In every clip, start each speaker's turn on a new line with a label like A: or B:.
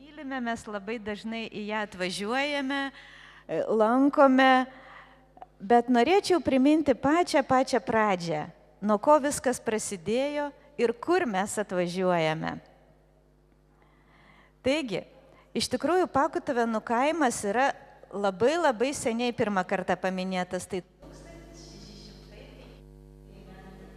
A: Mylime, mes labai dažnai į ją atvažiuojame, lankome, bet norėčiau priminti pačią pradžią, nuo ko viskas prasidėjo ir kur mes atvažiuojame. Taigi, iš tikrųjų, Pakutuvėnų kaimas yra labai seniai pirmą kartą paminėtas. Tai 1600 metai.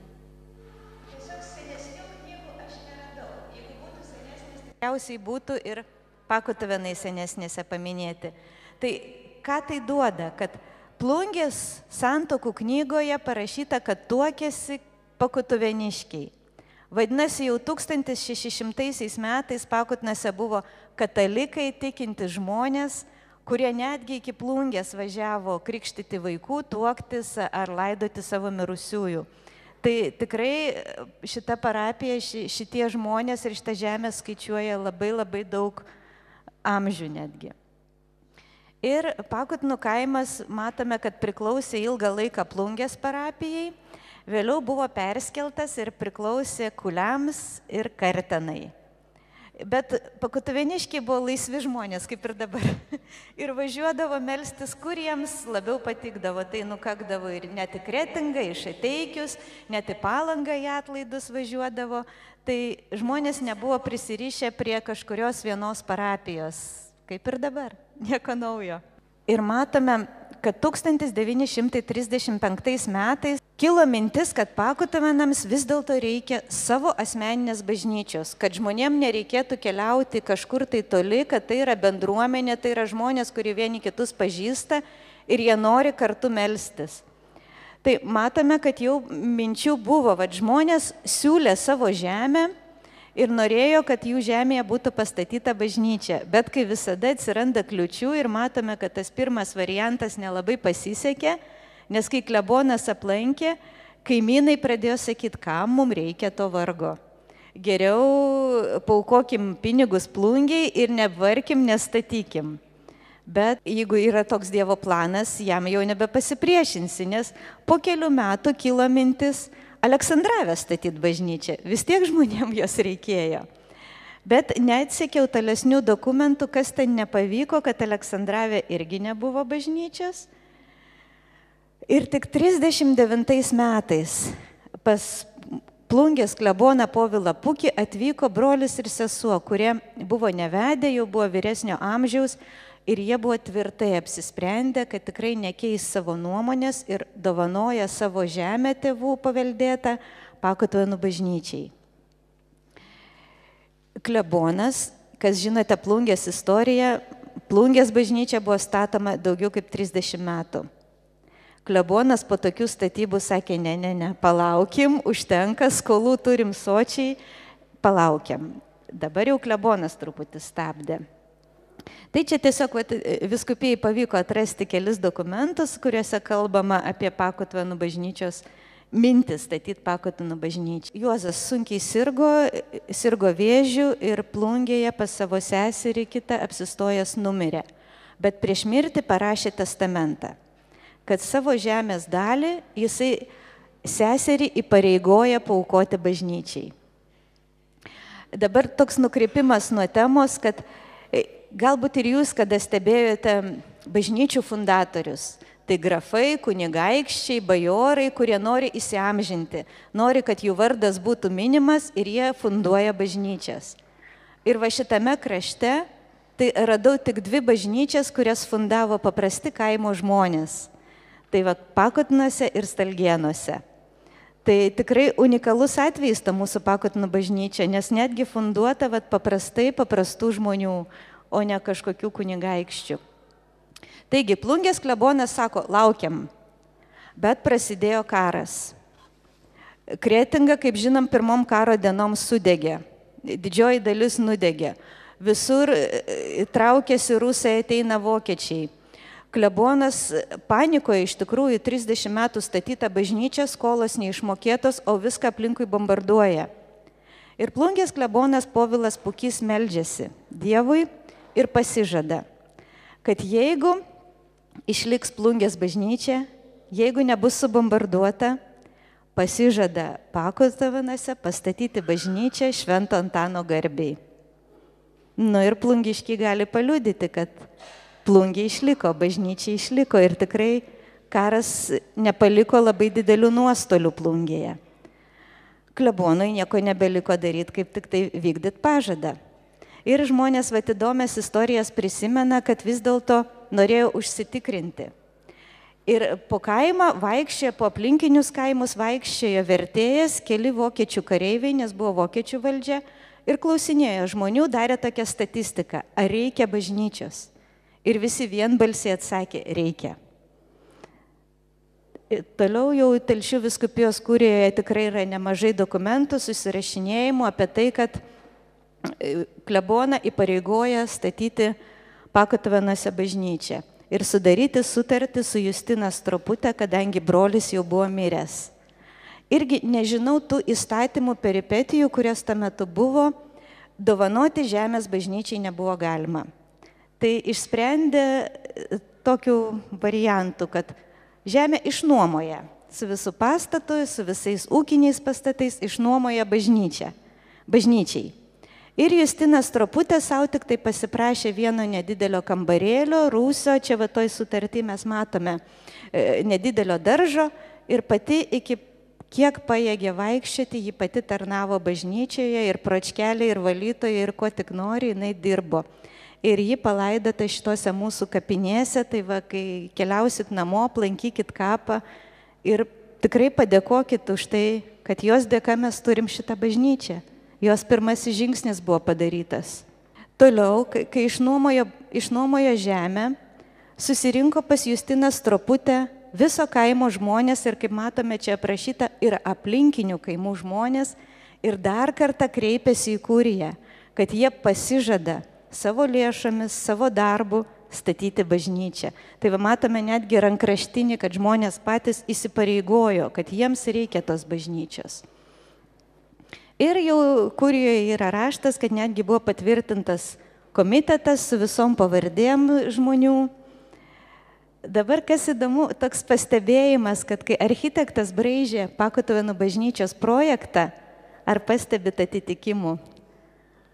A: Tiesiog senesnių knygų aš neradau. Jeigu būtų senesnės, tikriausiai būtų ir Pakutuvėnai senesnėse paminėti. Tai ką tai duoda? Kad Plungės santuokų knygoje parašyta, kad tuokėsi pakutuvėniškiai. Vadinasi, jau 1600 metais Pakutnėse buvo katalikai tikinti žmonės, kurie netgi iki Plungės važiavo krikštyti vaikų, tuoktis ar laidoti savo mirusiųjų. Tai tikrai šita parapija, šitie žmonės ir šita žemė skaičiuoja labai daug amžių netgi. Ir Pakutnų kaimas, matome, kad priklausė ilgą laiką Plungės parapijai, vėliau buvo perskeltas ir priklausė Kuliams ir Kartenai. Bet pakutuvėniškiai buvo laisvi žmonės, kaip ir dabar. Ir važiuodavo melstis, kur jiems labiau patikdavo. Tai nukakdavo ir net į Kretingą, į Šateikius, net į Palangą į atlaidus važiuodavo. Tai žmonės nebuvo prisirišę prie kažkurios vienos parapijos, kaip ir dabar, nieko naujo. Ir matome, kad 1935 metais kilo mintis, kad Pakutuvėnams vis dėlto reikia savo asmeninės bažnyčios, kad žmonėm nereikėtų keliauti kažkur tai toli, kad tai yra bendruomenė, tai yra žmonės, kurie vieni kitus pažįsta ir jie nori kartu melstis. Tai matome, kad jau minčių buvo, kad žmonės siūlė savo žemę ir norėjo, kad jų žemėje būtų pastatyta bažnyčia. Bet kai visada atsiranda kliučių ir matome, kad tas pirmas variantas nelabai pasisekė, nes kai klebonas aplankė, kaimynai pradėjo sakyti, kam mums reikia to vargo. Geriau paukokim pinigus Plungiai ir nevarkim, nestatykim. Bet jeigu yra toks Dievo planas, jam jau nebepasipriešinsi, nes po kelių metų kilo mintis Aleksandravę statyti bažnyčią. Vis tiek žmonėm jos reikėjo. Bet neatsekiau tolesnių dokumentų, kas ten nepavyko, kad Aleksandravė irgi nebuvo bažnyčios. Ir tik 39 metais pas Plungės kleboną Povilą Pukį atvyko brolis ir sesuo, kurie buvo nevedę, jau buvo vyresnio amžiaus ir jie buvo tvirtai apsisprendę, kad tikrai nekeis savo nuomonės ir dovanoja savo žemę tėvų paveldėtą Pakutuvėnų bažnyčiai. Klebonas, kas žinote Plungės istoriją, Plungės bažnyčia buvo statoma daugiau kaip 30 metų. Klebonas po tokių statybų sakė, ne, palaukim, užtenka, skolų turim sočiai, palaukiam. Dabar jau klebonas truputį stabdė. Tai čia tiesiog vyskupijai pavyko atrasti kelis dokumentus, kuriuose kalbama apie Pakutuvėnų bažnyčios mintį statyti Pakutuvėnų bažnyčią. Juozas sunkiai sirgo vėžiu ir Plungėje pas savo seserį kitą apsistojęs numirė. Bet prieš mirtį parašė testamentą, kad savo žemės dalį jisai seserį įpareigoja paaukoti bažnyčiai. Dabar toks nukrypimas nuo temos, kad galbūt ir jūs, kada stebėjote bažnyčių fundatorius, tai grafai, kunigaikščiai, bajorai, kurie nori įsiamžinti, nori, kad jų vardas būtų minimas ir jie funduoja bažnyčias. Ir va šitame krašte tai radau tik 2 bažnyčias, kurias fundavo paprasti kaimo žmonės. Tai va Pakutnuose ir Stalgėnuose. Tai tikrai unikalus atvejis ta mūsų Pakutnų bažnyčia, nes netgi funduota va paprastų žmonių, o ne kažkokių kunigaikščių. Taigi, Plungės klebonas sako, laukiam, bet prasidėjo karas. Kretinga, kaip žinom, pirmom karo dienom sudegė, didžioji dalis nudegė. Visur traukėsi rusai, ateina vokiečiai. Klebonas panikoje, iš tikrųjų 30 metų statyta bažnyčia, skolos neišmokėtos, o viską aplinkui bombarduoja. Ir Plungės klebonas Povilas Pukys meldžiasi Dievui ir pasižada, kad jeigu išliks Plungės bažnyčia, jeigu nebus subombarduota, pasižada Pakotavinuose pastatyti bažnyčią Švento Antano garbei. Nu ir plungiškiai gali paliudyti, kad Plungė išliko, bažnyčia išliko ir tikrai karas nepaliko labai didelių nuostolių Plungėje. Klebonui nieko nebeliko daryti, kaip tik tai vykdyti pažadą. Ir žmonės įdomias istorijas prisimena, kad vis dėlto norėjo užsitikrinti. Ir po kaimą vaikščiojo, po aplinkinius kaimus vaikščiojo vertėjas, keli vokiečių kareiviai, nes buvo vokiečių valdžia, ir klausinėjo žmonių, darė tokią statistiką, ar reikia bažnyčios. Ir visi vienbalsiai atsakė, reikia. Toliau jau Telšių vyskupijos kurijoje tikrai yra nemažai dokumentų, susirašinėjimų apie tai, kad kleboną įpareigoja statyti Pakotavinuose bažnyčią ir sudaryti sutartį su Justina Stropute, kadangi brolis jau buvo miręs. Irgi nežinau tų įstatymų peripetijų, kurias tuo metu buvo, dovanoti žemės bažnyčiai nebuvo galima. Tai išsprendė tokių variantų, kad žemė išnuomoja su visų pastatu, su visais ūkiniais pastatais išnuomoja bažnyčiai. Ir Justinas Stroputė savo tik tai pasiprašė vieno nedidelio kambarėlio, rūsio, čia va toj sutartį mes matome nedidelio daržo ir pati iki kiek pajėgė vaikščioti, ji pati tarnavo bažnyčioje ir pročkelė, ir valytoje, ir ko tik nori, jinai dirbo. Ir ji palaidota šitose mūsų kapinėse, tai va, kai keliausit namo, aplankykit kapą ir tikrai padėkokit už tai, kad jos dėka mes turim šitą bažnyčią. Jos pirmasis žingsnis buvo padarytas. Toliau, kai išnuomojo žemę, susirinko pas Justiną Stroputę viso kaimo žmonės ir, kaip matome, čia aprašyta ir aplinkinių kaimų žmonės ir dar kartą kreipėsi į kuriją, kad jie pasižada savo lėšomis, savo darbu statyti bažnyčią. Tai va, matome netgi rankraštinį, kad žmonės patys įsipareigojo, kad jiems reikia tos bažnyčios. Ir jau kurijoje yra raštas, kad netgi buvo patvirtintas komitetas su visom pavardėm žmonių. Dabar kas įdomu, toks pastebėjimas, kad kai architektas braižė Pakotavinų bažnyčios projektą, ar pastebit atitikimų?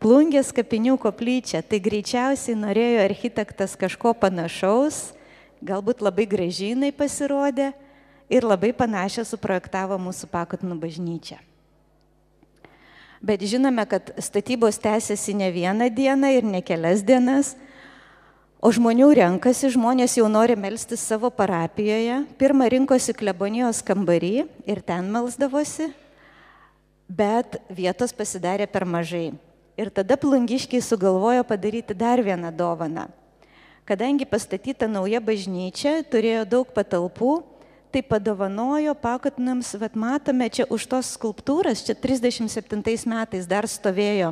A: Plungės kapinių koplyčia, tai greičiausiai norėjo architektas kažko panašaus, galbūt labai gražiai pasirodė ir labai panašią suprojektavo mūsų Pakotavinų bažnyčią. Bet žinome, kad statybos tęsiasi ne vieną dieną ir ne kelias dienas, o žmonių renkasi, žmonės jau nori melstis savo parapijoje. Pirmą rinkosi klebonijos kambarį ir ten melsdavosi, bet vietos pasidarė per mažai. Ir tada plungiškiai sugalvojo padaryti dar vieną dovaną. Kadangi pastatyta nauja bažnyčia, turėjo daug patalpų, tai padovanojo Pakotinams, vat matome čia už tos skulptūras, čia 37 metais dar stovėjo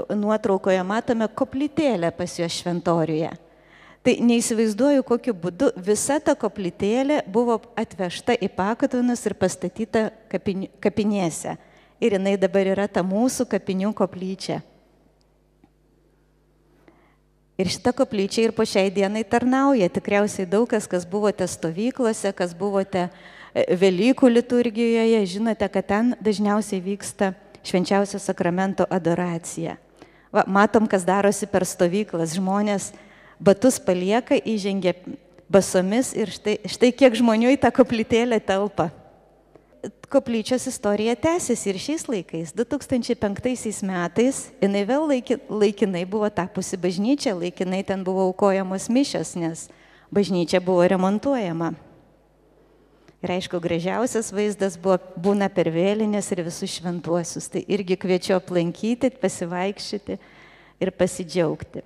A: nuotraukoje, matome koplytėlę pas juos šventoriuje. Tai neįsivaizduoju, kokiu būdu visa ta koplytėlė buvo atvežta į Pakotinus ir pastatyta kapinėse. Ir jinai dabar yra ta mūsų kapinių koplyčia. Ir šita koplyčia ir po šiai dienai tarnauja. Tikriausiai daug kas buvote stovyklose, kas buvote Velykų liturgijoje, žinote, kad ten dažniausiai vyksta švenčiausio sakramento adoracija. Va, matom, kas darosi per stovyklas. Žmonės batus palieka, įžengia basomis ir štai kiek žmonių į tą koplytėlę telpa. Koplyčios istorija tęsiasi ir šiais laikais. 2005 metais jinai vėl laikinai buvo tapusi bažnyčia, laikinai ten buvo aukojamos mišios, nes bažnyčia buvo remontuojama. Ir aišku, gražiausias vaizdas būna per vėlinės ir visus šventuosius. Tai irgi kviečiu aplankyti, pasivaikščioti ir pasidžiaugti.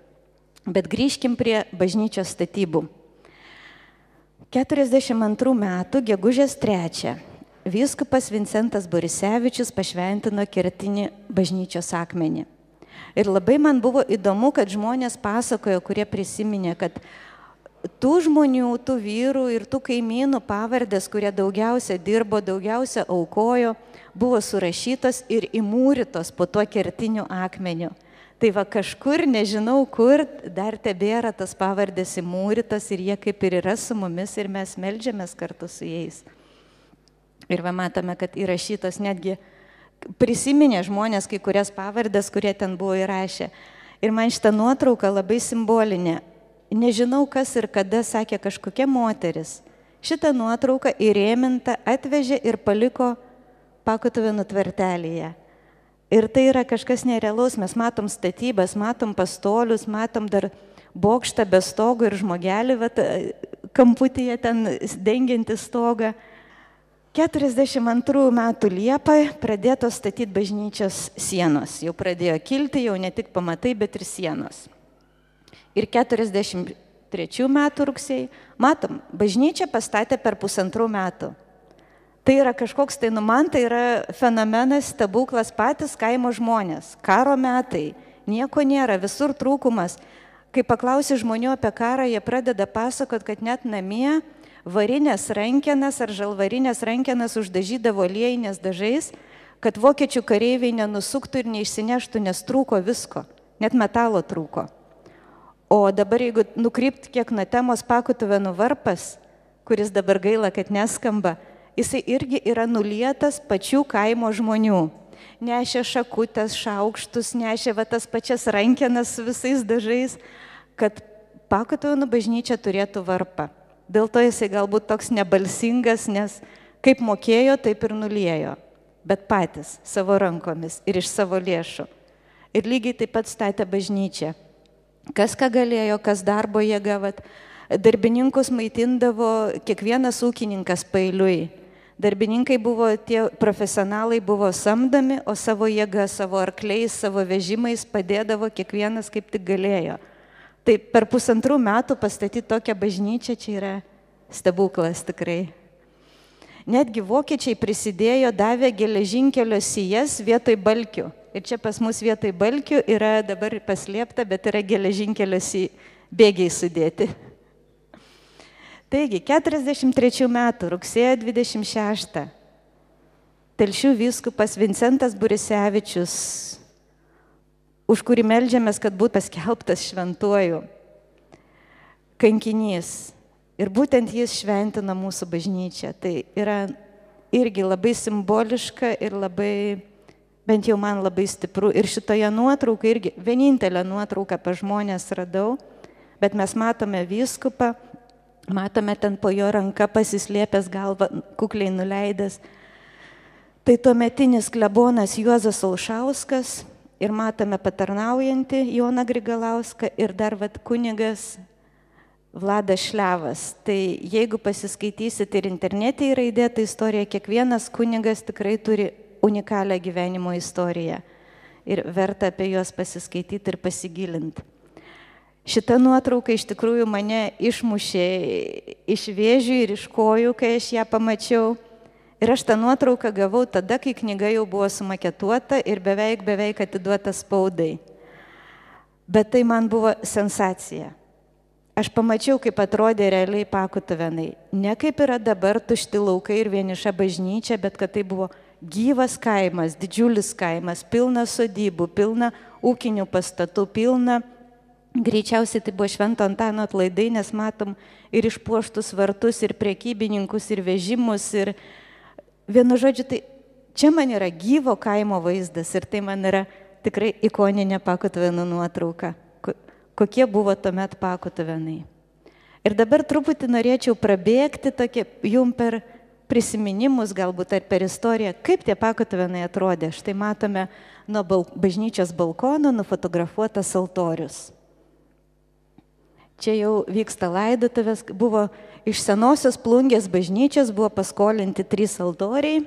A: Bet grįžkim prie bažnyčios statybų. 42 metų gegužės 3. Vyskupas Vincentas Borisevičius pašventino kertinį bažnyčios akmenį. Ir labai man buvo įdomu, kad žmonės pasakojo, kurie prisiminė, kad tų žmonių, tų vyrų ir tų kaimynų pavardės, kurie daugiausia dirbo, daugiausia aukojo, buvo surašytos ir įmūrytos po tuo kertiniu akmeniu. Tai va kažkur, nežinau kur, dar tebėra tas pavardės įmūrytos ir jie kaip ir yra su mumis ir mes meldžiamės kartu su jais. Ir va matome, kad įrašytos netgi prisiminė žmonės kai kurias pavardės, kurie ten buvo įrašę. Ir man šitą nuotrauką labai simbolinė. Nežinau, kas ir kada sakė kažkokia moteris. Šitą nuotrauką įrėmintą atvežė ir paliko Pakutuvėnų tvirtelėje. Ir tai yra kažkas nerealaus. Mes matom statybas, matom pastolius, matom dar bokštą be stogo ir žmogelį kamputyje ten dengiantį stogą. 42 metų Liepą pradėtos statyti bažnyčios sienos. Jau pradėjo kilti, jau ne tik pamatai, bet ir sienos. Ir 43 metų rugsėjai, matom, bažnyčią pastatė per 1,5 metų. Tai yra kažkoks, man tai yra fenomenas, stebuklas, patys kaimo žmonės. Karo metai, nieko nėra, visur trūkumas. Kai paklausi žmonių apie karą, jie pradeda pasakot, kad net namie varinės rankenas ar žalvarinės rankenas uždažydavo aliejinės dažais, kad vokiečių kareiviai nenusuktų ir neišsineštų, nes trūko visko, net metalo trūko. O dabar, jeigu nukrypt kiek nuo temos, Pakutuvėnų varpas, kuris dabar gaila, kad neskamba, jisai irgi yra nulietas pačių kaimo žmonių. Nešė šakutės, šaukštus, nešė tas pačias rankenas su visais dažais, kad Pakutuvėnų bažnyčia turėtų varpą. Dėl to jisai galbūt toks nebalsingas, nes kaip mokėjo, taip ir nuliejo. Bet patys, savo rankomis ir iš savo lėšų. Ir lygiai taip pat statė bažnyčią. Kas ką galėjo, kas darbo jėga, darbininkus maitindavo kiekvienas ūkininkas paeiliui. Darbininkai buvo, tie profesionalai buvo samdomi, o savo jėga, savo arkliais, savo vežimais padėdavo kiekvienas kaip tik galėjo. Tai per 1,5 metų pastatyti tokią bažnyčią, čia yra stebuklas tikrai. Netgi vokiečiai prisidėjo, davė geležinkelio sijas vietoj balkių. Ir čia pas mus vietoj balkių yra dabar paslėpta, bet yra geležinkelio bėgiai sudėti. Taigi, 43 metų, rugsėjo 26. Telšių vyskupas Vincentas Burisevičius, už kurį meldžiamės, kad būtų paskelbtas šventuoju, kankinys. Ir būtent jis šventina mūsų bažnyčią. Tai yra irgi labai simboliška ir labai, bent jau man labai stipru. Ir šitoje nuotrauka irgi, vienintelę nuotrauką apie žmonės radau, bet mes matome vyskupą, matome ten po jo ranka pasislėpęs galvą, kukliai nuleidęs. Tai tuometinis klebonas Juozas Olšauskas. Ir matome patarnaujantį Joną Grigalauską ir dar kunigas Vladas Šliavas. Tai jeigu pasiskaitysit ir internete yra įdėta istorija, kiekvienas kunigas tikrai turi unikalią gyvenimo istoriją. Ir verta apie juos pasiskaityti ir pasigilinti. Šita nuotrauka iš tikrųjų mane išmušė iš vėžių ir iš kojų, kai aš ją pamačiau. Ir aš tą nuotrauką gavau tada, kai knyga jau buvo sumaketuota ir beveik atiduota spaudai. Bet tai man buvo sensacija. Aš pamačiau, kaip atrodė realiai Pakutuvėnai. Ne kaip yra dabar tušti laukai ir vieniša bažnyčia, bet kad tai buvo gyvas kaimas, didžiulis kaimas, pilna sodybų, pilna ūkinių pastatų, pilna. Greičiausiai tai buvo Švento Antano atlaidai, nes matom ir išpuoštus vartus, ir prekybininkus, ir vežimus, ir vienu žodžiu, tai čia man yra gyvo kaimo vaizdas ir tai man yra tikrai ikoninė Pakutuvėnų nuotrauka. Kokie buvo tuomet Pakutuvėnai. Ir dabar truputį norėčiau prabėgti jum per prisiminimus, galbūt ar per istoriją, kaip tie Pakutuvėnai atrodė. Štai matome nuo bažnyčios balkono nufotografuotas altorius. Čia jau vyksta laidotuvės, buvo iš senosios Plungės bažnyčios, buvo paskolinti 3 altoriai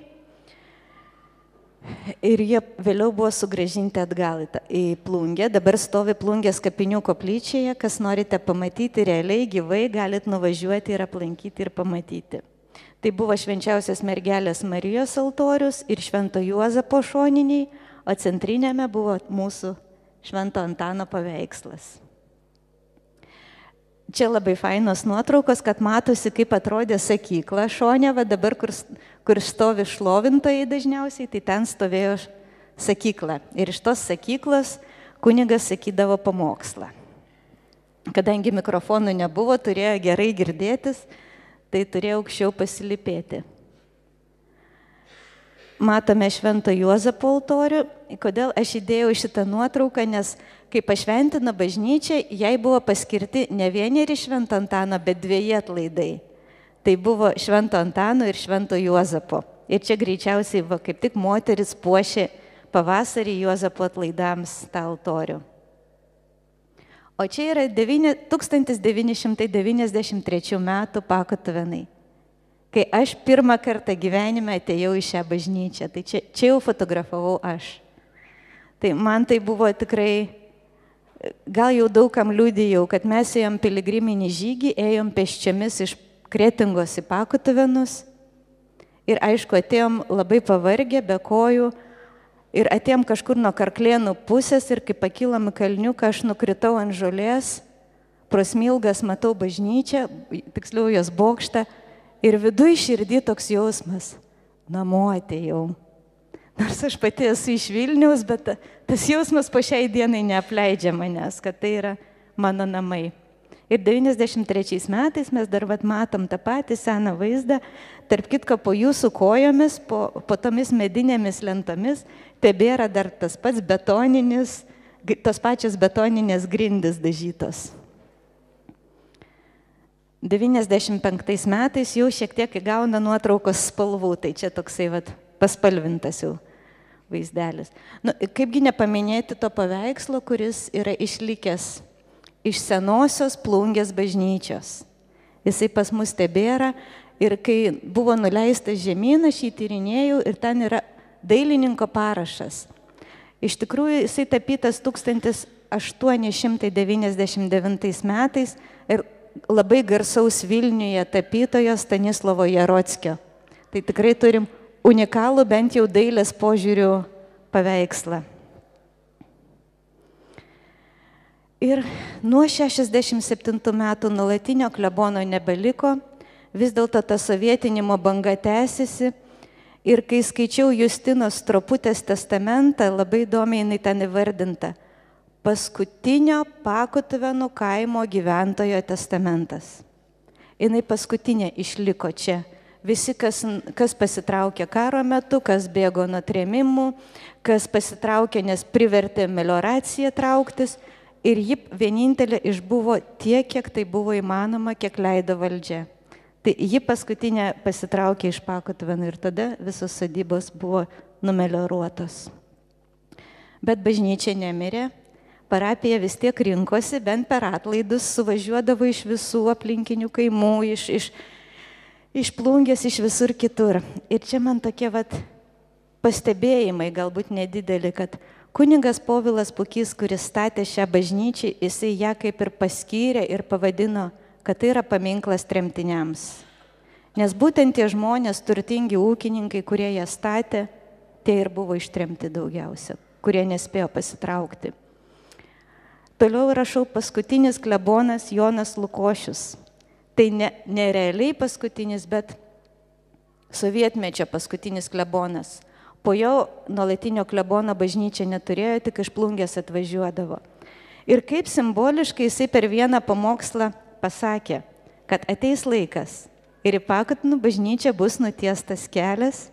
A: ir jie vėliau buvo sugrąžinti atgal į Plungę. Dabar stovi Plungės kapinių koplyčioje, kas norite pamatyti realiai, gyvai, galit nuvažiuoti ir aplankyti ir pamatyti. Tai buvo Švenčiausios mergelės Marijos altorius ir Švento Juozapo šoniniai, o centrinėme buvo mūsų Švento Antano paveikslas. Čia labai fainos nuotraukos, kad matosi, kaip atrodė sakykla šone, dabar, kur stovi šlovintojai dažniausiai, tai ten stovėjo sakykla. Ir iš tos sakyklos kunigas sakydavo pamokslą. Kadangi mikrofonų nebuvo, turėjo gerai girdėtis, tai turėjo aukščiau pasilipėti. matome Švento Juozapo altorių. Kodėl aš įdėjau šitą nuotrauką, nes kai pašventina bažnyčią, jai buvo paskirti ne vieneri Švento Antano, bet 2 atlaidai. Tai buvo Švento Antano ir Švento Juozapo. Ir čia greičiausiai kaip tik moteris puošė pavasarį Juozapo atlaidams tą altorių. O čia yra 1993 metų Pakutuvėnai, kai aš pirmą kartą gyvenime atėjau į šią bažnyčią. Tai čia jau fotografavau aš. Tai man tai buvo tikrai, gal jau daugam liudijau, kad mes ėjom piligriminį žygį, ėjom pėsčiomis iš Kretingos į Pakutuvėnus. Ir aišku, atėjom labai pavargę, be kojų. Ir atėjom kažkur nuo Karklėnų pusės ir kai pakilom į kalniuką, aš nukritau ant žolės, pro smilgas matau bažnyčią, tiksliau jos bokštą, ir viduj širdį toks jausmas, namo atėjau. Nors aš pati esu iš Vilniaus, bet tas jausmas po šiai dienai neapleidžia manęs, kad tai yra mano namai. Ir 93 metais mes dar matom tą patį seną vaizdą, tarp kitko po jūsų kojomis, po tomis medinėmis lentomis, tebėra dar tas pats betoninis, tos pačios betoninės grindys dažytos. 95 metais jau šiek tiek įgauna nuotraukos spalvų, tai čia toksai paspalvintas jau vaizdelis. Kaipgi nepaminėti to paveikslo, kuris yra išlikęs iš senosios Plungės bažnyčios. Jisai pas mus tebėra ir kai buvo nuleistas žemyn, aš jį tyrinėjau ir ten yra dailininko parašas. Iš tikrųjų, jisai tapytas 1899 metais ir labai garsaus Vilniuje tapytojo Stanislovo Jarockio. Tai tikrai turim unikalų bent jau dailės požiūrių paveikslą. Ir nuo 67 metų nuolatinio klebono nebeliko, vis dėlto ta sovietinimo banga tęsiasi. Ir kai skaičiau Justinos Stroputės testamentą, labai įdomiai jinai ten įvardinta. Paskutinio Pakutuvėnų kaimo gyventojo testamentas. Jinai paskutinė išliko čia. Visi, kas pasitraukė karo metu, kas bėgo nuo trėmimų, kas pasitraukė, nes privertė melioraciją trauktis. Ir ji vienintelė išbuvo tiek, kiek tai buvo įmanoma, kiek leido valdžia. Tai ji paskutinė pasitraukė iš Pakutuvėnų ir tada visos sodybos buvo numelioruotos. Bet bažnyčia nemirė, parapija vis tiek rinkosi, bent per atlaidus suvažiuodavo iš visų aplinkinių kaimų, iš Plungės, iš visur kitur. Ir čia man tokie pastebėjimai, galbūt nedideli, kad kunigas Povilas Pukys, kuris statė šią bažnyčią, jisai ją kaip ir paskyrė ir pavadino, kad tai yra paminklas tremtiniams. Nes būtent tie žmonės, turtingi ūkininkai, kurie ją statė, tie ir buvo ištremti daugiausia, kurie nespėjo pasitraukti. Toliau rašau paskutinis klebonas Jonas Lukošius. Tai nerealiai paskutinis, bet sovietmečio paskutinis klebonas. Po jo nuolatinio klebono bažnyčia neturėjo, tik iš Plungės atvažiuodavo. Ir kaip simboliškai jisai per vieną pamokslą pasakė, kad ateis laikas ir į Pakutuvėnų bažnyčią bus nutiestas kelias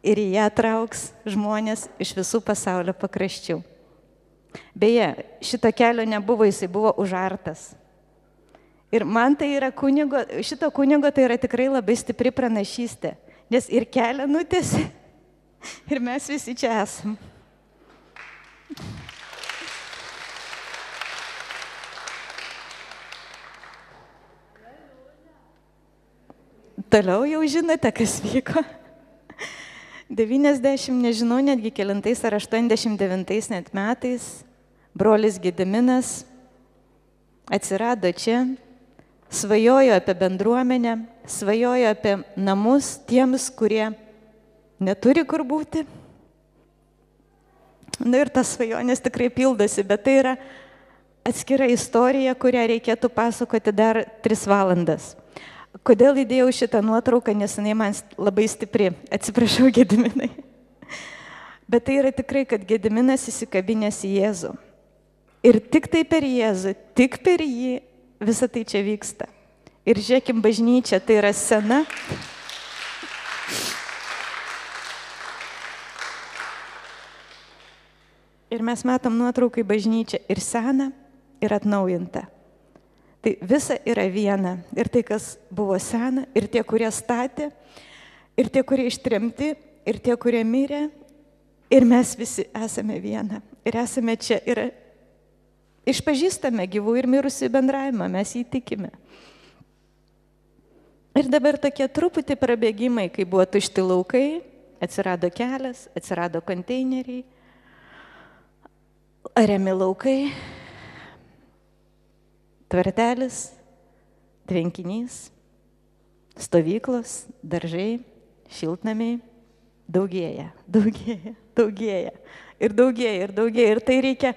A: ir į ją trauks žmonės iš visų pasaulio pakraščių. Beje, šito kelio nebuvo, jisai buvo užartas. Ir man tai yra šito kunigo tai yra tikrai labai stipri pranašystė, nes ir kelią nutiesė, ir mes visi čia esam. Toliau jau žinote, kas vyko. 90, nežinau, netgi kelintais ar 89 net metais brolis Gediminas atsirado čia, svajojo apie bendruomenę, svajojo apie namus tiems, kurie neturi kur būti. Na ir tas svajonės tikrai pildosi, bet tai yra atskira istorija, kurią reikėtų pasakoti dar 3 valandas. Kodėl įdėjau šitą nuotrauką, nes jinai man labai stipri. Atsiprašau, Gediminai. Bet tai yra tikrai, kad Gediminas įsikabinęs į Jėzų. Ir tik tai per Jėzų, tik per jį visa tai čia vyksta. Ir žiūrėkim, bažnyčia tai yra sena. Ir mes matom nuotraukai bažnyčią ir seną, ir atnaujintą. Tai visa yra viena. Ir tai, kas buvo sena, ir tie, kurie statė, ir tie, kurie ištremti, ir tie, kurie mirė. Ir mes visi esame viena. Ir esame čia. Ir išpažįstame gyvų ir mirusių bendravimą. Mes jį tikime. Ir dabar tokie truputį prabėgimai, kai buvo tušti laukai, atsirado kelias, atsirado konteineriai, ariami laukai, tvartelis, tvenkinys, stovyklos, daržai, šiltnamiai. Daugėja. Ir tai reikia,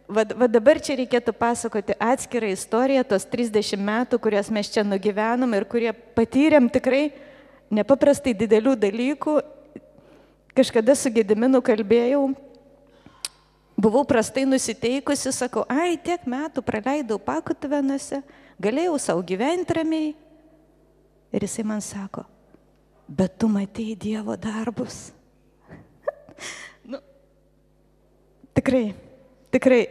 A: va dabar čia reikėtų pasakoti atskirą istoriją, tos 30 metų, kurias mes čia nugyvenom ir kurie patyrėm tikrai nepaprastai didelių dalykų. Kažkada su Gediminu kalbėjau, buvau prastai nusiteikusi, sakau, tiek metų praleidau Pakutuvėnuose, galėjau savo gyventi ramiai. Ir jisai man sako, bet tu matei Dievo darbus. Tikrai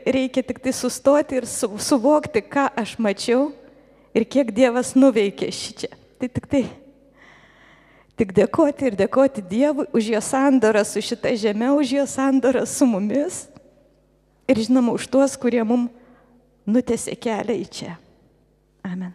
A: reikia tik tai sustoti ir suvokti, ką aš mačiau ir kiek Dievas nuveikė šičia. Tai tik dėkoti ir dėkoti Dievui už jo sandorą su šita žeme, už jo sandorą su mumis ir žinoma už tuos, kurie mums nutėsė kelią į čia. Amen.